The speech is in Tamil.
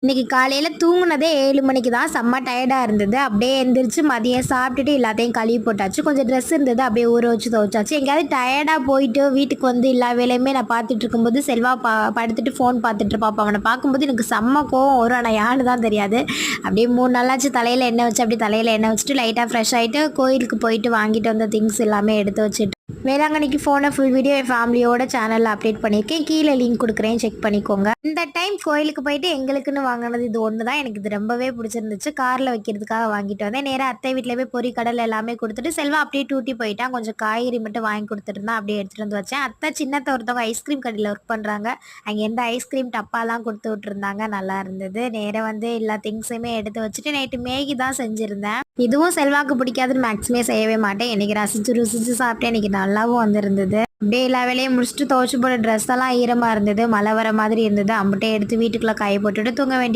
இன்னைக்கு காலையில தூங்குனதே 7 மணிக்கு தான். செம்ம டயர்டா இருந்தது. அப்படியே எந்திரிச்சு மதியம் சாப்பிட்டுட்டு எல்லாத்தையும் கழுவி போட்டாச்சு. கொஞ்சம் ட்ரெஸ் இருந்தது அப்படியே ஊற வச்சு துவைச்சாச்சு. எங்கேயாவது டயர்டா போயிட்டு வீட்டுக்கு வந்து எல்லா வேலையுமே நான் பார்த்துட்டு இருக்கும்போது செல்வா படுத்துட்டு ஃபோன் பார்த்துட்டு இருப்பா. அப்ப அவனை பார்க்கும்போது எனக்கு செம்ம கோவம் வரும். ஆனா யாருன்னு தான் தெரியாது. அப்படியே 3 நாளாச்சு தலையில எண்ணெய் வச்சு அப்படியே தலையில எண்ணெய் வச்சுட்டு லைட்டா ஃப்ரெஷ் ஆயிட்டு கோயிலுக்கு போயிட்டு வாங்கிட்டு வந்த திங்ஸ் எல்லாமே எடுத்து வச்சுட்டு வேளாங்கண்ணிக்கு போன ஃபுல் வீடியோ என் ஃபேமிலியோட சேனல்ல அப்டேட் பண்ணியிருக்கேன். கீழே லிங்க் கொடுக்குறேன், செக் பண்ணிக்கோங்க. இந்த டைம் கோயிலுக்கு போயிட்டு எங்களுக்குன்னு வாங்கினது இது ஒன்று தான். எனக்கு இது ரொம்பவே பிடிச்சிருந்துச்சு. காரில் வைக்கிறதுக்காக வாங்கிட்டு வந்தேன். நேராக அத்தை வீட்டில் போய் பொரி கடல் எல்லாமே கொடுத்துட்டு செல்வா அப்படியே டூட்டி போயிட்டான். கொஞ்சம் காய்கறி மட்டும் வாங்கி கொடுத்துட்டு இருந்தான். அப்படியே எடுத்துகிட்டு வந்து வச்சேன். அத்தை சின்னத்தை ஒருத்தவங்க ஐஸ்கிரீம் கடையில் ஒர்க் பண்ணுறாங்க. அங்கே எந்த ஐஸ்கிரீம் டப்பாலாம் கொடுத்து விட்டுருந்தாங்க. நல்லா இருந்தது. நேராக வந்து எல்லா திங்ஸுமே எடுத்து வச்சுட்டு நைட்டு மேகி தான் செஞ்சுருந்தேன். இதுவும் செல்வாக்கு பிடிக்காதுன்னு மேக்ஸிமே செய்யவே மாட்டேன். இன்னைக்கு ரசிச்சு ருசிச்சு சாப்பிட்டேன். இன்னைக்கு நல்லாவும் வந்திருந்தது. அப்படியே எல்லா வேலையும் முடிச்சுட்டு துவைச்சு போட்ட ட்ரெஸ் எல்லாம் ஈரமாக இருந்தது. மழை வர மாதிரி இருந்தது. அம்பிட்டே எடுத்து வீட்டுக்குள்ளே காய போட்டுட்டு தூங்க வேண்டியது.